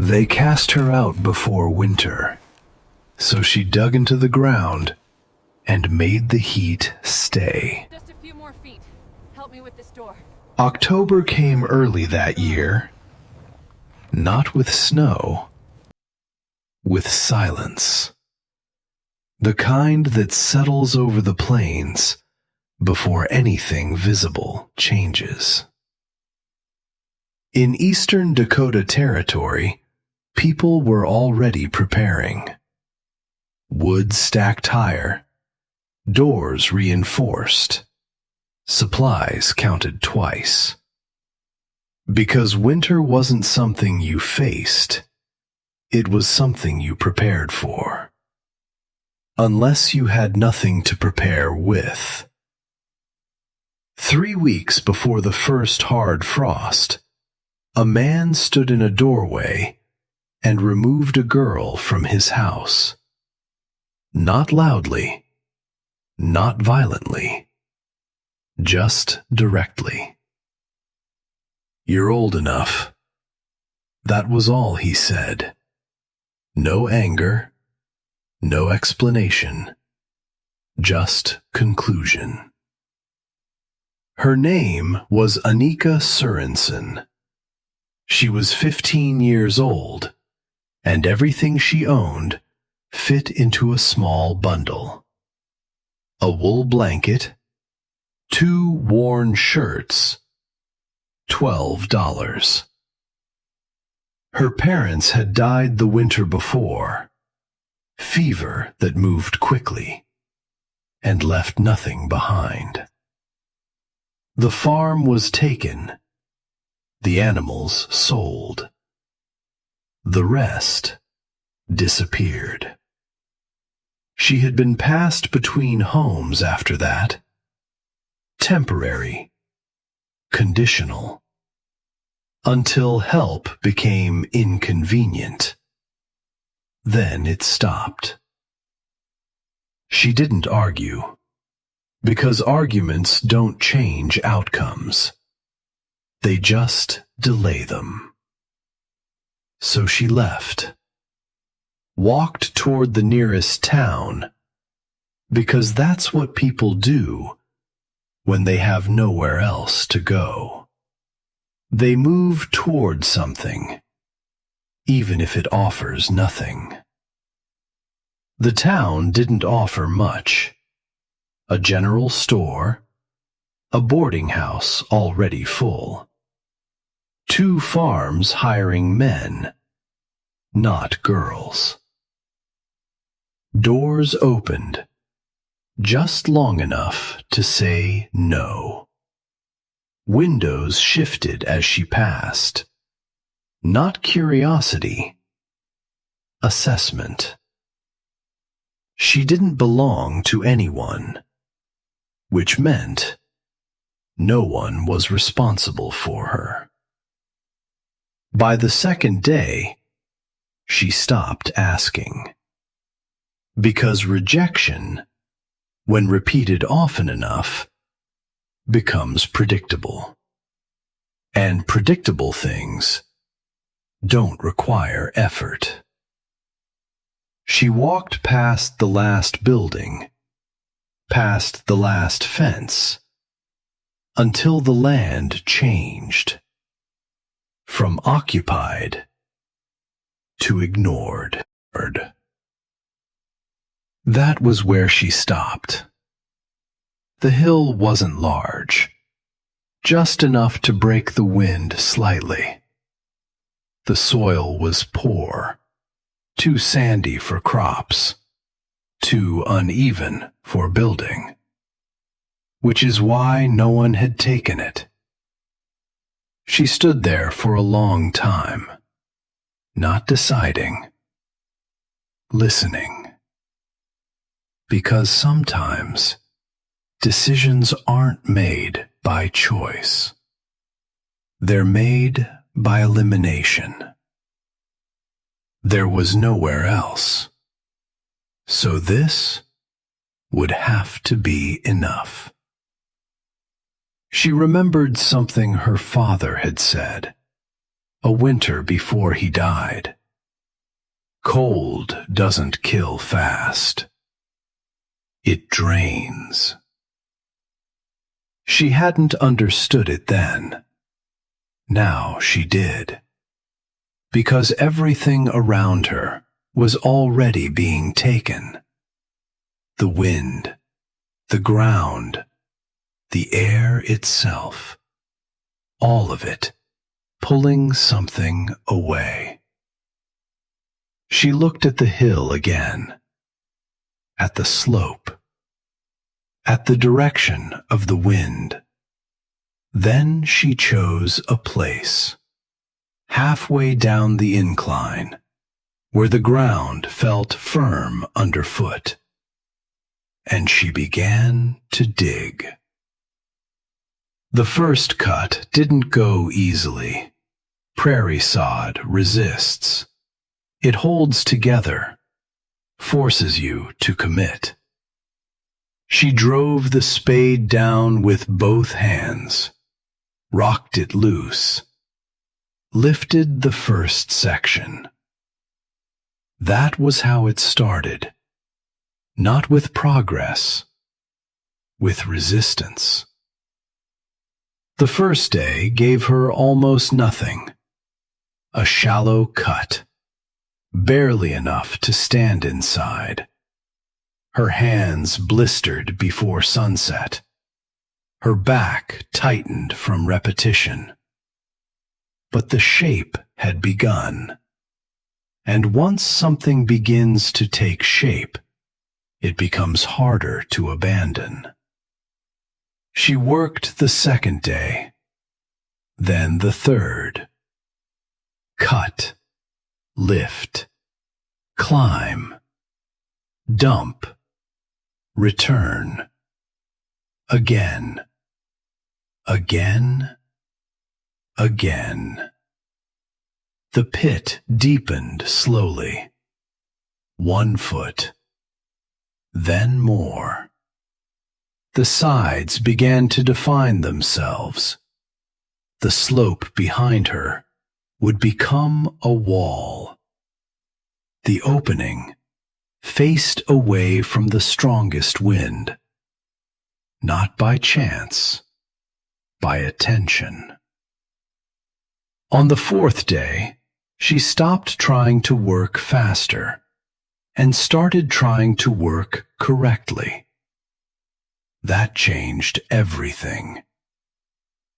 They cast her out before winter, so she dug into the ground and made the heat stay. Just a few more feet. Help me with this door. October came early that year, not with snow, with silence. The kind that settles over the plains before anything visible changes. In eastern Dakota Territory, people were already preparing. Wood stacked higher, doors reinforced, supplies counted twice. Because winter wasn't something you faced, it was something you prepared for. Unless you had nothing to prepare with. 3 weeks before the first hard frost, a man stood in a doorway and removed a girl from his house. Not loudly, not violently, just directly. "You're old enough." That was all he said. No anger, no explanation, just conclusion. Her name was Annika Sorensen. She was 15 years old, and everything she owned fit into a small bundle. A wool blanket, 2 worn shirts, $12. Her parents had died the winter before, fever that moved quickly, and left nothing behind. The farm was taken, the animals sold. The rest disappeared. She had been passed between homes after that. Temporary, conditional, until help became inconvenient. Then it stopped. She didn't argue, because arguments don't change outcomes. They just delay them. So she left, walked toward the nearest town, because that's what people do when they have nowhere else to go. They move toward something, even if it offers nothing. The town didn't offer much. A general store, a boarding house already full. 2 farms hiring men, not girls. Doors opened, just long enough to say no. Windows shifted as she passed. Not curiosity, assessment. She didn't belong to anyone, which meant no one was responsible for her. By the second day, she stopped asking. Because rejection, when repeated often enough, becomes predictable. And predictable things don't require effort. She walked past the last building, past the last fence, until the land changed. From occupied to ignored. That was where she stopped. The hill wasn't large, just enough to break the wind slightly. The soil was poor, too sandy for crops, too uneven for building, which is why no one had taken it. She stood there for a long time, not deciding, listening. Because sometimes decisions aren't made by choice. They're made by elimination. There was nowhere else. So this would have to be enough. She remembered something her father had said. a winter before he died. Cold doesn't kill fast. It drains. She hadn't understood it then. Now she did. Because everything around her was already being taken. The wind, the ground, the air itself, all of it, pulling something away. She looked at the hill again, at the slope, at the direction of the wind. Then she chose a place, halfway down the incline, where the ground felt firm underfoot. And she began to dig. The first cut didn't go easily. Prairie sod resists. It holds together, forces you to commit. She drove the spade down with both hands, rocked it loose, lifted the first section. That was how it started. Not with progress, with resistance. The first day gave her almost nothing. A shallow cut, barely enough to stand inside. Her hands blistered before sunset. Her back tightened from repetition. But the shape had begun. And once something begins to take shape, it becomes harder to abandon. She worked the second day, then the third. Cut, lift, climb, dump, return. Again, again, again. The pit deepened slowly. 1 foot. Then more. The sides began to define themselves. The slope behind her would become a wall. The opening faced away from the strongest wind. Not by chance, by attention. On the 4th day, she stopped trying to work faster and started trying to work correctly. That changed everything.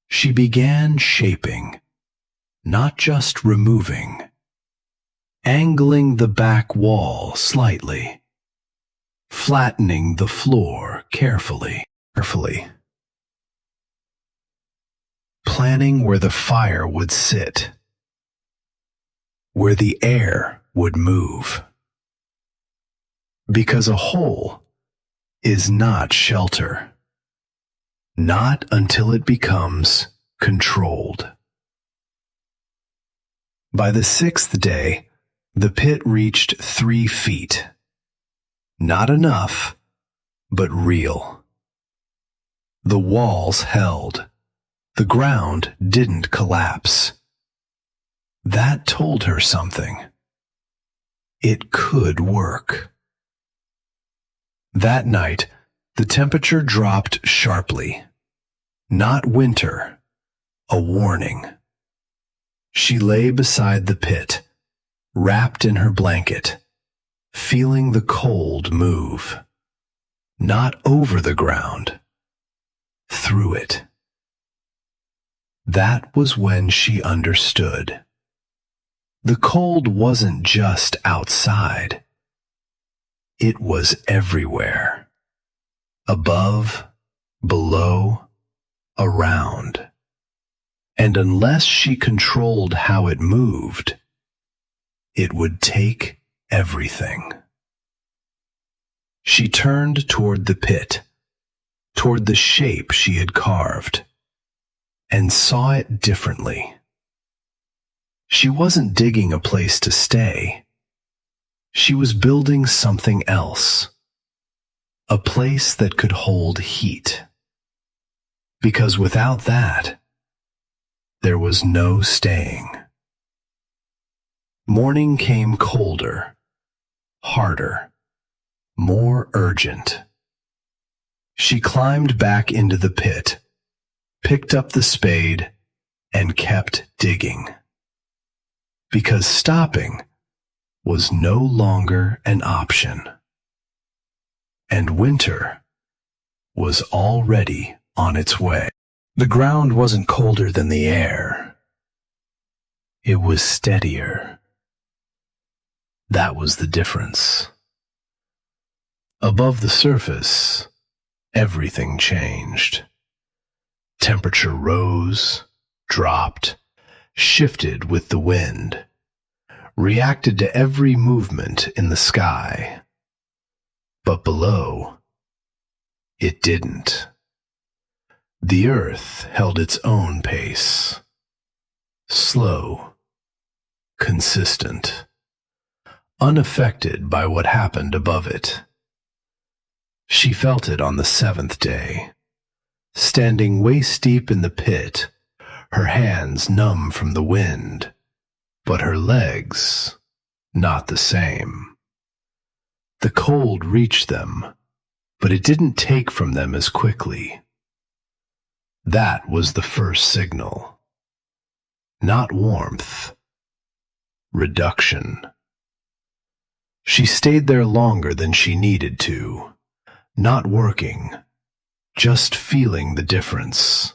She began shaping, not just removing, angling the back wall slightly, flattening the floor carefully, planning where the fire would sit, where the air would move. Because a hole is not shelter. Not until it becomes controlled. By the 6th day, the pit reached 3 feet. Not enough, but real. The walls held. The ground didn't collapse. That told her something. It could work. That night, the temperature dropped sharply. Not winter, a warning. She lay beside the pit, wrapped in her blanket, feeling the cold move. Not over the ground, through it. That was when she understood. The cold wasn't just outside. It was everywhere. Above, below, around. And unless she controlled how it moved, it would take everything. She turned toward the pit, toward the shape she had carved, and saw it differently. She wasn't digging a place to stay. She was building something else. A place that could hold heat. Because without that, there was no staying. Morning came colder, harder, more urgent. She climbed back into the pit, picked up the spade, and kept digging. Because stopping was no longer an option. And winter was already on its way. The ground wasn't colder than the air. It was steadier. That was the difference. Above the surface, everything changed. Temperature rose, dropped, shifted with the wind, reacted to every movement in the sky. But below, it didn't. The earth held its own pace, slow, consistent, unaffected by what happened above it. She felt it on the seventh day, standing waist-deep in the pit, her hands numb from the wind, but her legs not the same. The cold reached them, but it didn't take from them as quickly. That was the first signal. Not warmth, reduction. She stayed there longer than she needed to, not working, just feeling the difference.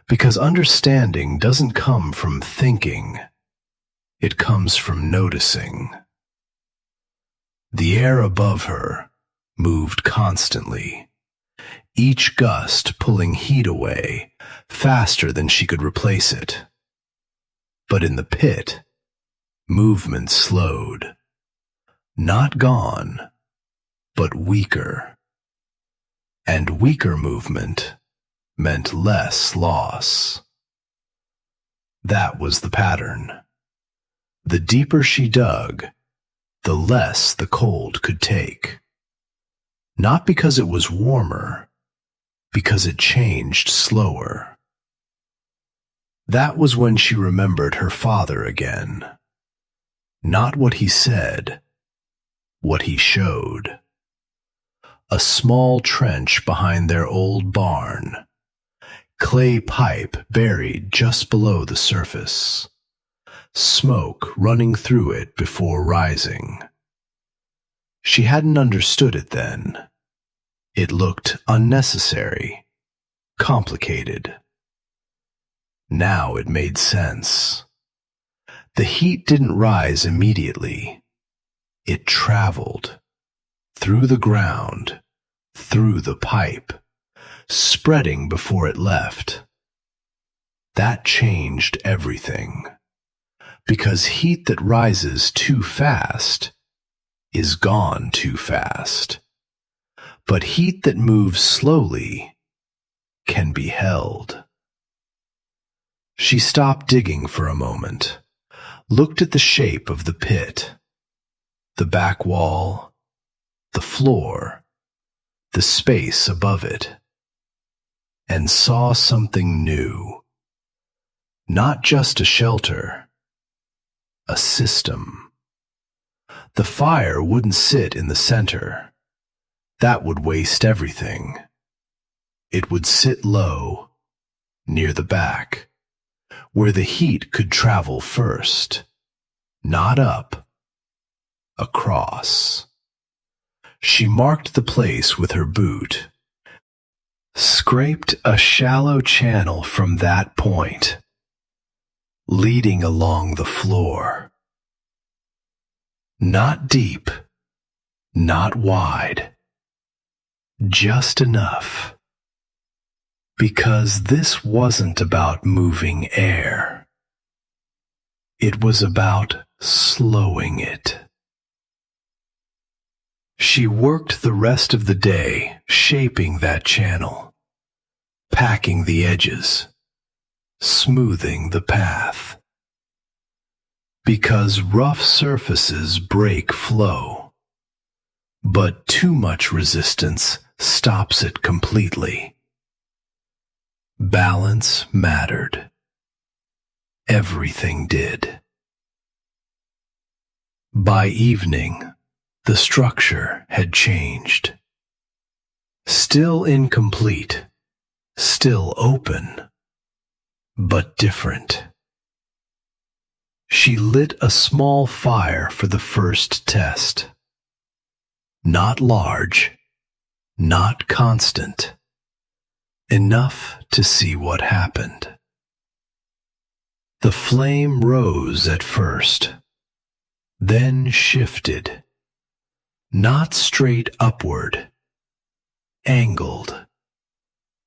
Because understanding doesn't come from thinking, it comes from noticing. The air above her moved constantly, each gust pulling heat away faster than she could replace it. But in the pit, movement slowed. Not gone, but weaker. And weaker movement meant less loss. That was the pattern. The deeper she dug, the less the cold could take. Not because it was warmer, because it changed slower. That was when she remembered her father again. Not what he said, what he showed. A small trench behind their old barn, clay pipe buried just below the surface, smoke running through it before rising. She hadn't understood it then. It looked unnecessary, complicated. Now it made sense. The heat didn't rise immediately. It traveled through the ground, through the pipe, spreading before it left. That changed everything. Because heat that rises too fast is gone too fast. But heat that moves slowly can be held. She stopped digging for a moment, looked at the shape of the pit, the back wall, the floor, the space above it, and saw something new. Not just a shelter, a system. The fire wouldn't sit in the center. That would waste everything. It would sit low, near the back, where the heat could travel first, not up, across. She marked the place with her boot, scraped a shallow channel from that point, leading along the floor. Not deep, not wide, just enough. Because this wasn't about moving air. It was about slowing it. She worked the rest of the day shaping that channel, packing the edges, smoothing the path. Because rough surfaces break flow, but too much resistance stops it completely. Balance mattered. Everything did. By evening, the structure had changed. Still incomplete, still open, but different. She lit a small fire for the first test. Not large, not constant. Enough to see what happened. The flame rose at first, then shifted, not straight upward, angled,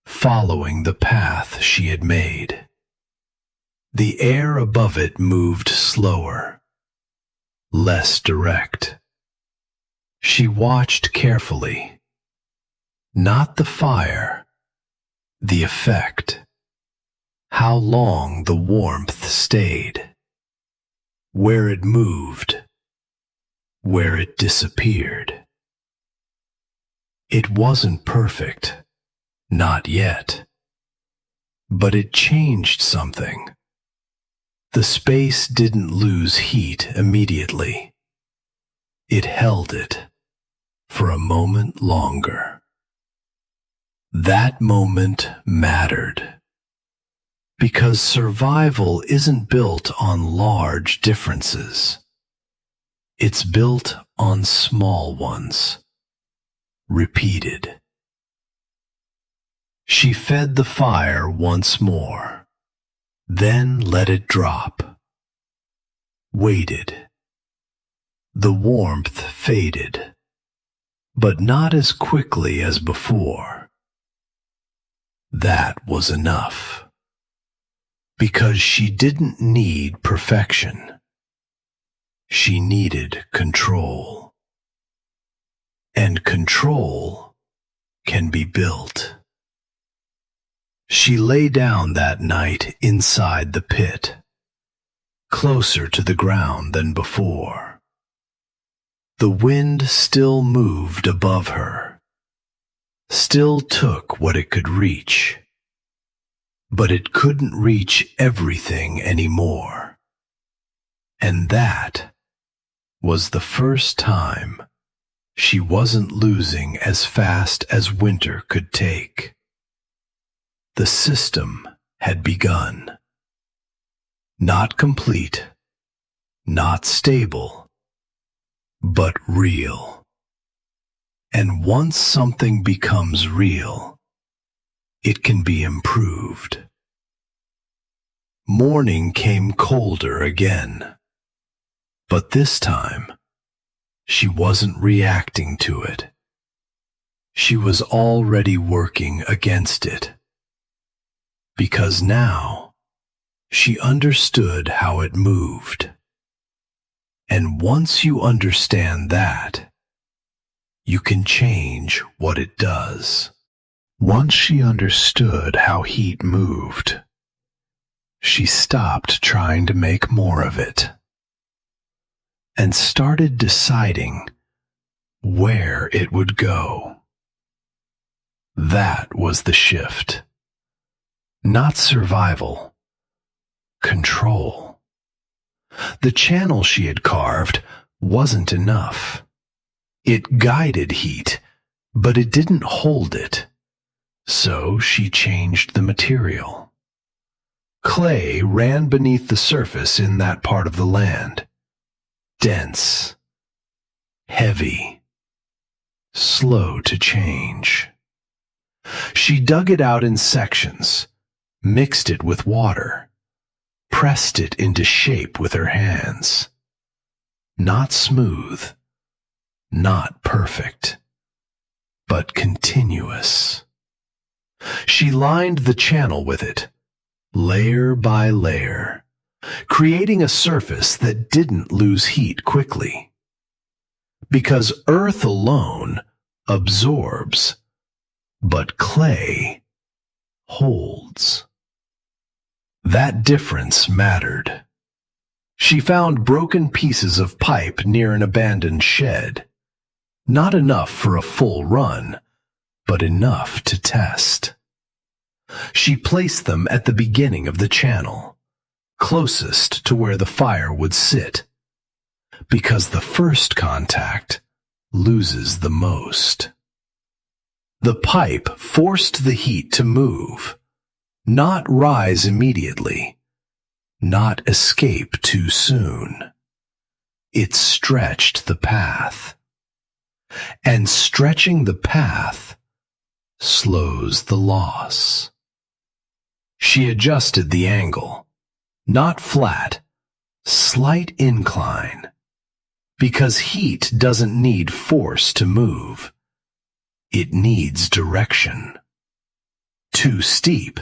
following the path she had made. The air above it moved slower, less direct. She watched carefully, not the fire, the effect, how long the warmth stayed, where it moved, where it disappeared. It wasn't perfect, not yet, but it changed something. The space didn't lose heat immediately. It held it for a moment longer. That moment mattered, because survival isn't built on large differences. It's built on small ones, repeated. She fed the fire once more, then let it drop. Waited. The warmth faded, but not as quickly as before. That was enough, because she didn't need perfection. She needed control. And control can be built. She lay down that night inside the pit, closer to the ground than before. The wind still moved above her, still took what it could reach, but it couldn't reach everything anymore. And that was the first time she wasn't losing as fast as winter could take. The system had begun. Not complete, not stable, but real. And once something becomes real, it can be improved. Morning came colder again, but this time, she wasn't reacting to it. She was already working against it. Because now, she understood how it moved. And once you understand that, you can change what it does. Once she understood how heat moved, she stopped trying to make more of it and started deciding where it would go. That was the shift. Not survival, control. The channel she had carved wasn't enough. It guided heat, but it didn't hold it. So she changed the material. Clay ran beneath the surface in that part of the land. Dense, heavy, slow to change. She dug it out in sections, mixed it with water, pressed it into shape with her hands. Not smooth, not perfect, but continuous. She lined the channel with it, layer by layer, creating a surface that didn't lose heat quickly. Because earth alone absorbs, but clay holds. That difference mattered. She found broken pieces of pipe near an abandoned shed. Not enough for a full run, but enough to test. She placed them at the beginning of the channel, closest to where the fire would sit. because the first contact loses the most. The pipe forced the heat to move, not rise immediately, not escape too soon. It stretched the path, and stretching the path slows the loss. She adjusted the angle, not flat, slight incline, because heat doesn't need force to move. It needs direction. Too steep,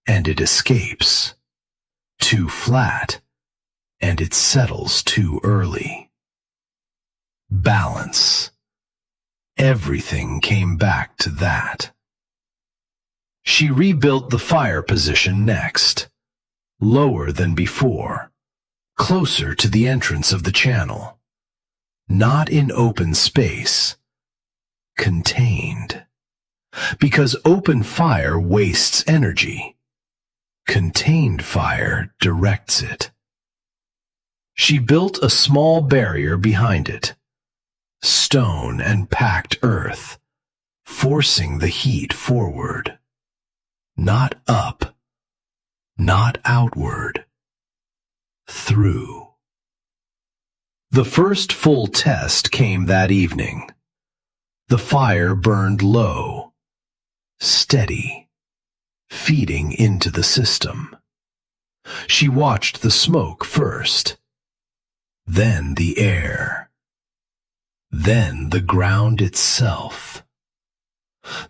and it escapes. Too flat, and it settles too early. Balance. Everything came back to that. She rebuilt the fire position next, lower than before, closer to the entrance of the channel. Not in open space, contained. Because open fire wastes energy. Contained fire directs it. She built a small barrier behind it, stone and packed earth, forcing the heat forward. Not up, not outward. Through. The first full test came that evening. The fire burned low, steady, feeding into the system. She watched the smoke first, then the air, then the ground itself.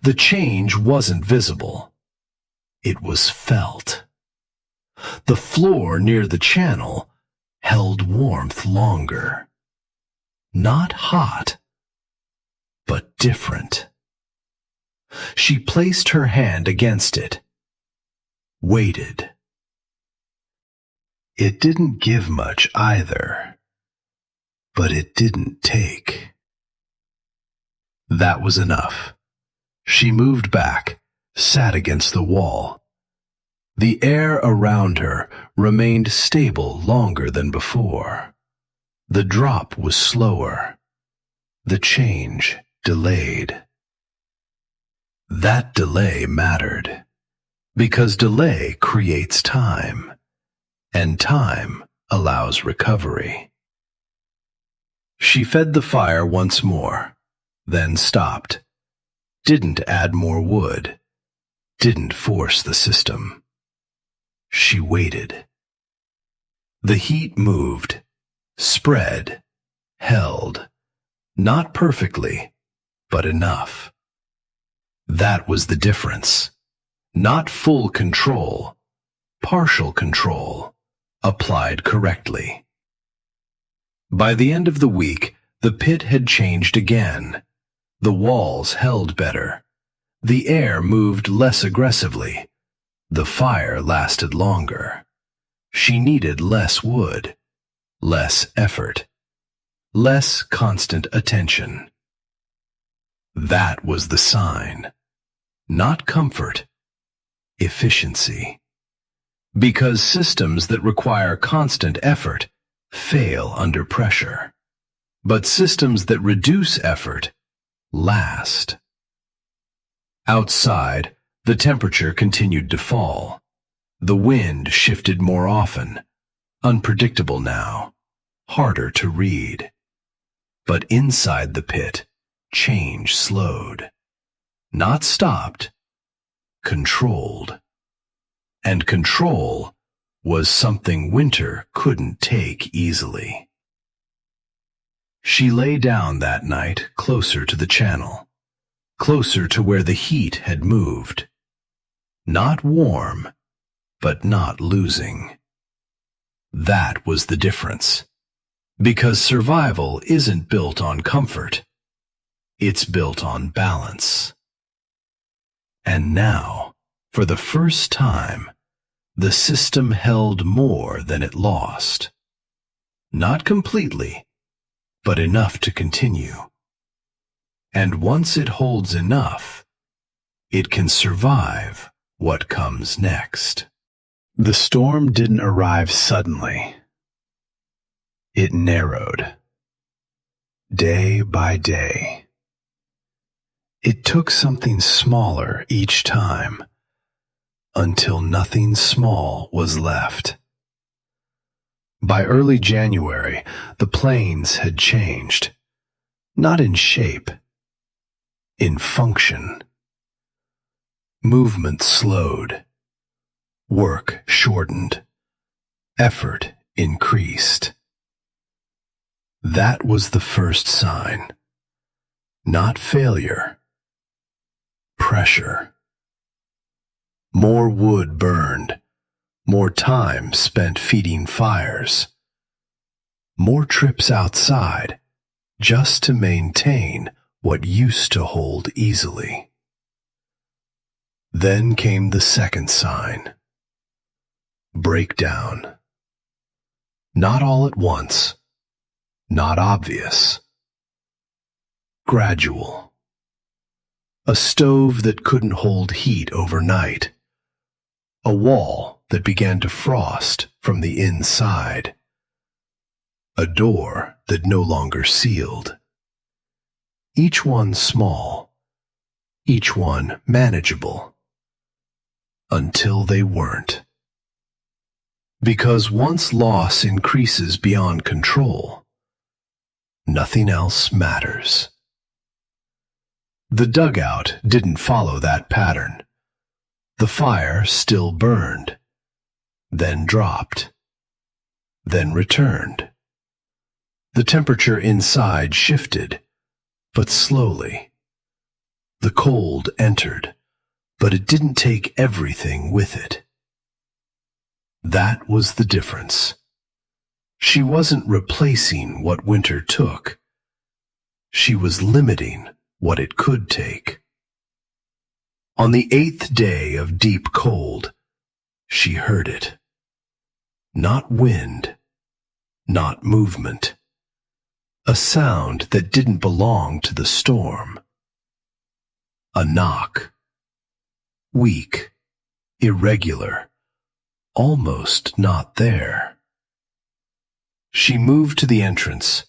The change wasn't visible. It was felt. The floor near the channel held warmth longer. Not hot, but different. She placed her hand against it, waited. It didn't give much either, but it didn't take. That was enough. She moved back, sat against the wall. The air around her remained stable longer than before. The drop was slower. The change delayed. That delay mattered, because delay creates time, and time allows recovery. She fed the fire once more, then stopped. Didn't add more wood. Didn't force the system. She waited. The heat moved, spread, held, not perfectly, but enough. That was the difference. Not full control, partial control, applied correctly. By the end of the week, the pit had changed again. The walls held better. The air moved less aggressively. The fire lasted longer. She needed less wood, less effort, less constant attention. That was the sign. Not comfort, efficiency. Because systems that require constant effort fail under pressure. But systems that reduce effort last. Outside, the temperature continued to fall. The wind shifted more often, unpredictable now, harder to read. But inside the pit, change slowed. Not stopped, controlled. And control was something winter couldn't take easily. She lay down that night closer to the channel, closer to where the heat had moved. Not warm, but not losing. That was the difference. Because survival isn't built on comfort. It's built on balance. And now, for the first time, the system held more than it lost. Not completely, but enough to continue. And once it holds enough, it can survive what comes next. The storm didn't arrive suddenly. It narrowed. day by day. It took something smaller each time, until nothing small was left. By early January, the plains had changed, not in shape, in function. Movement slowed, work shortened, effort increased. That was the first sign. Not failure, pressure. More wood burned, more time spent feeding fires, more trips outside just to maintain what used to hold easily. Then came the second sign. Breakdown. Not all at once, not obvious. Gradual. A stove that couldn't hold heat overnight. A wall that began to frost from the inside. A door that no longer sealed. Each one small, each one manageable, until they weren't. Because once loss increases beyond control, nothing else matters. The dugout didn't follow that pattern. The fire still burned, then dropped, then returned. The temperature inside shifted, but slowly. The cold entered, but it didn't take everything with it. That was the difference. She wasn't replacing what winter took. She was limiting what it could take. On the 8th day of deep cold, she heard it. Not wind, not movement. A sound that didn't belong to the storm. A knock. Weak, irregular, almost not there. She moved to the entrance,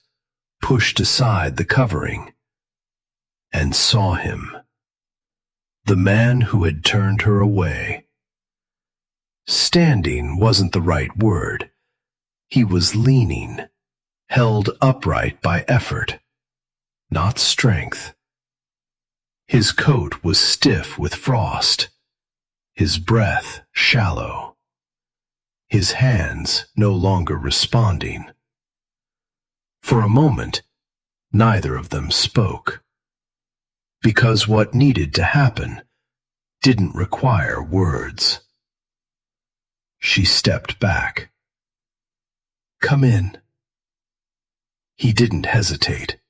pushed aside the covering, and saw him. The man who had turned her away. Standing wasn't the right word. He was leaning, held upright by effort, not strength. His coat was stiff with frost, his breath shallow, his hands no longer responding. For a moment, neither of them spoke, because what needed to happen didn't require words. She stepped back. "Come in." He didn't hesitate,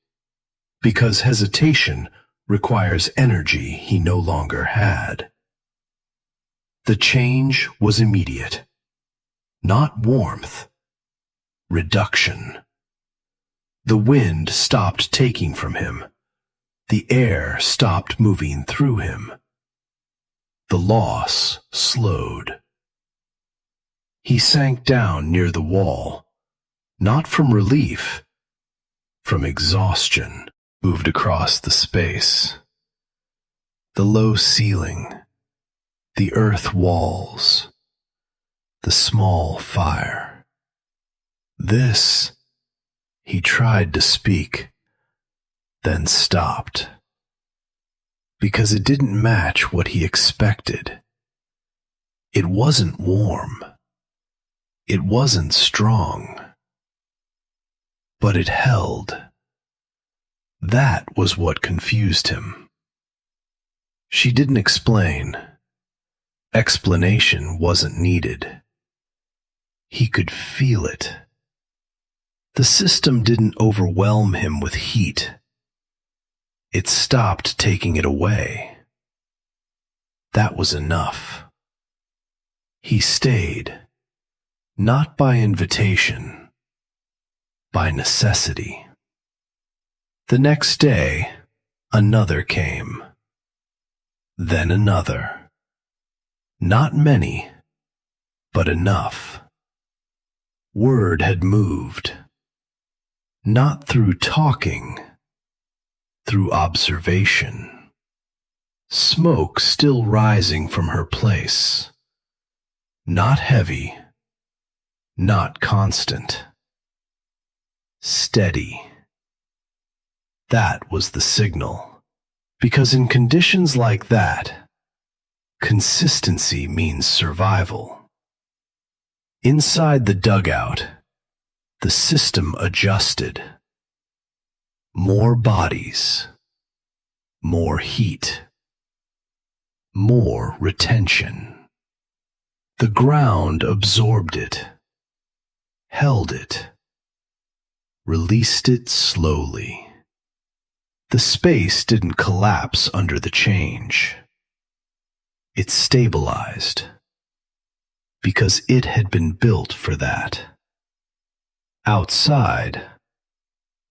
because hesitation requires energy he no longer had. The change was immediate. Not warmth, reduction. The wind stopped taking from him. The air stopped moving through him. The loss slowed. He sank down near the wall, not from relief, from exhaustion. Moved across the space. The low ceiling, the earth walls, the small fire. This, he tried to speak, then stopped, because it didn't match what he expected. It wasn't warm. It wasn't strong. But it held. That was what confused him. She didn't explain. Explanation wasn't needed. He could feel it. The system didn't overwhelm him with heat. It stopped taking it away. That was enough. He stayed, not by invitation, by necessity. The next day, another came. Then another. Not many, but enough. Word had moved. Not through talking, through observation. Smoke still rising from her place. Not heavy, not constant. Steady. That was the signal. Because in conditions like that, consistency means survival. Inside the dugout, the system adjusted. More bodies, more heat, more retention. The ground absorbed it, held it, released it slowly. The space didn't collapse under the change. It stabilized, because it had been built for that. Outside,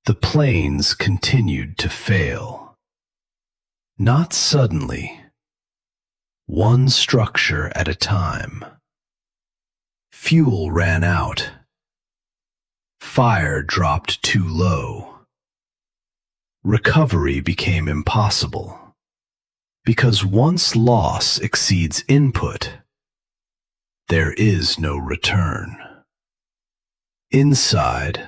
the planes continued to fail. Not suddenly, one structure at a time. Fuel ran out. Fire dropped too low. Recovery became impossible, because once loss exceeds input, there is no return. Inside,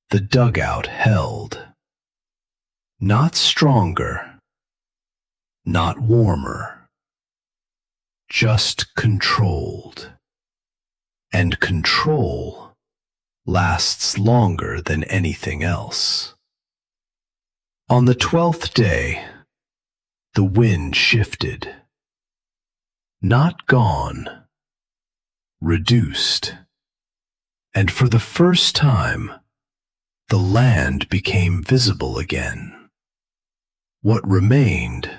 the dugout held. Not stronger, not warmer, just controlled. And control lasts longer than anything else. On the 12th day, the wind shifted. Not gone, reduced. And for the first time, the land became visible again. What remained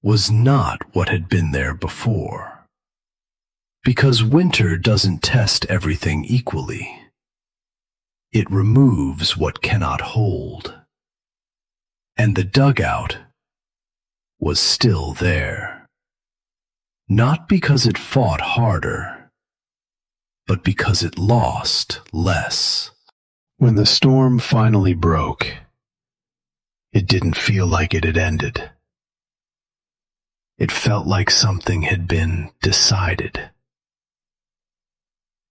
was not what had been there before. Because winter doesn't test everything equally. It removes what cannot hold. And the dugout was still there. Not because it fought harder, but because it lost less. When the storm finally broke, it didn't feel like it had ended. It felt like something had been decided.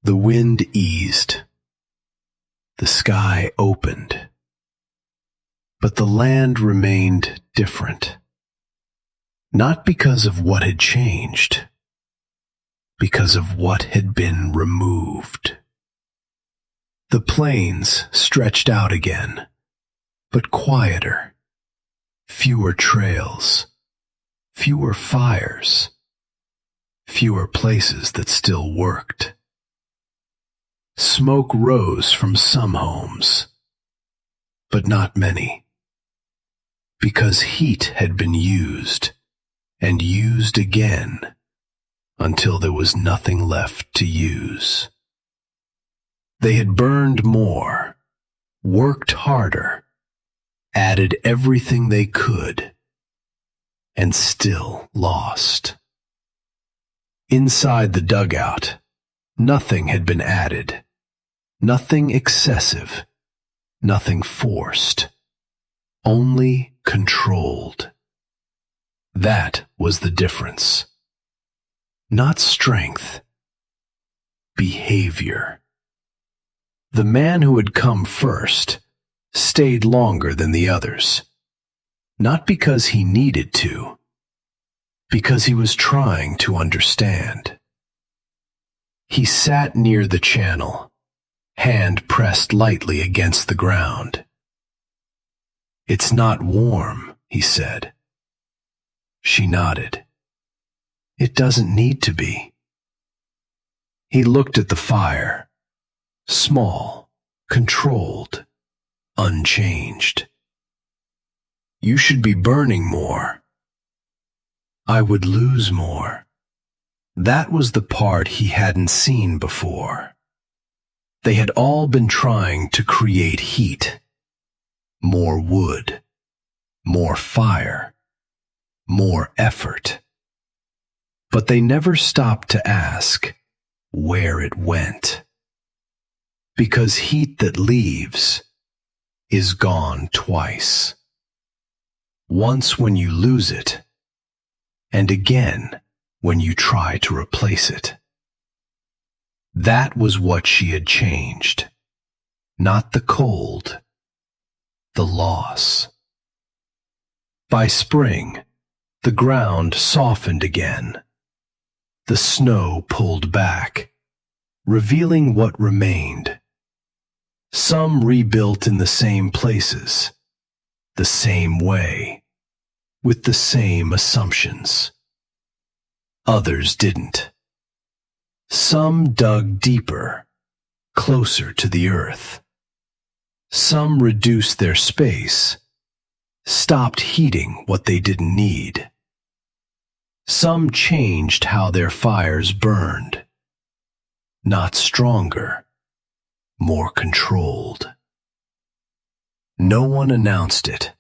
The wind eased. The sky opened. But the land remained different. Not because of what had changed, because of what had been removed. The plains stretched out again, but quieter. Fewer trails, fewer fires, fewer places that still worked. Smoke rose from some homes, but not many. Because heat had been used, and used again, until there was nothing left to use. They had burned more, worked harder, added everything they could, and still lost. Inside the dugout, nothing had been added, nothing excessive, nothing forced, only controlled. That was the difference. Not strength, behavior. The man who had come first stayed longer than the others, not because he needed to, because he was trying to understand. He sat near the channel, hand pressed lightly against the ground. "It's not warm," he said. She nodded. "It doesn't need to be." He looked at the fire, small, controlled, unchanged. "You should be burning more." "I would lose more." That was the part he hadn't seen before. They had all been trying to create heat. More wood, more fire, more effort. But they never stopped to ask where it went. Because heat that leaves is gone twice. once when you lose it, and again when you try to replace it. That was what she had changed, not the cold, the loss. By spring, the ground softened again. The snow pulled back, revealing what remained. Some rebuilt in the same places, the same way, with the same assumptions. Others didn't. Some dug deeper, closer to the earth. Some reduced their space, stopped heating what they didn't need. Some changed how their fires burned. Not stronger, more controlled. No one announced it.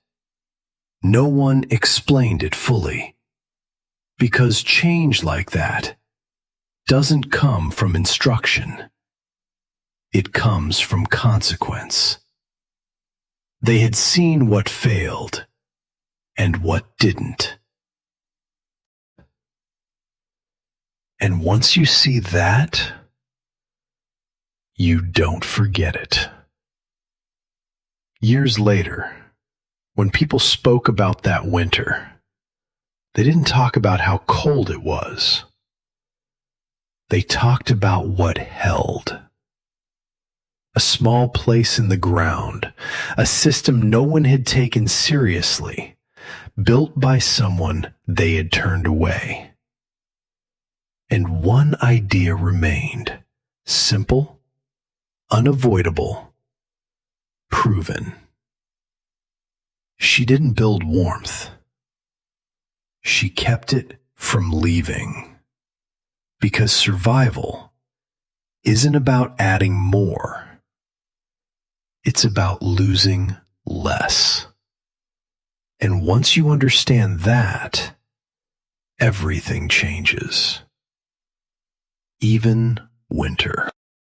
No one explained it fully. Because change like that doesn't come from instruction. It comes from consequence. They had seen what failed and what didn't. And once you see that, you don't forget it. Years later, when people spoke about that winter, they didn't talk about how cold it was. They talked about what held. A small place in the ground, a system no one had taken seriously, built by someone they had turned away. And one idea remained, simple, unavoidable, proven. She didn't build warmth. She kept it from leaving. Because survival isn't about adding more. It's about losing less. And once you understand that, everything changes. Even winter.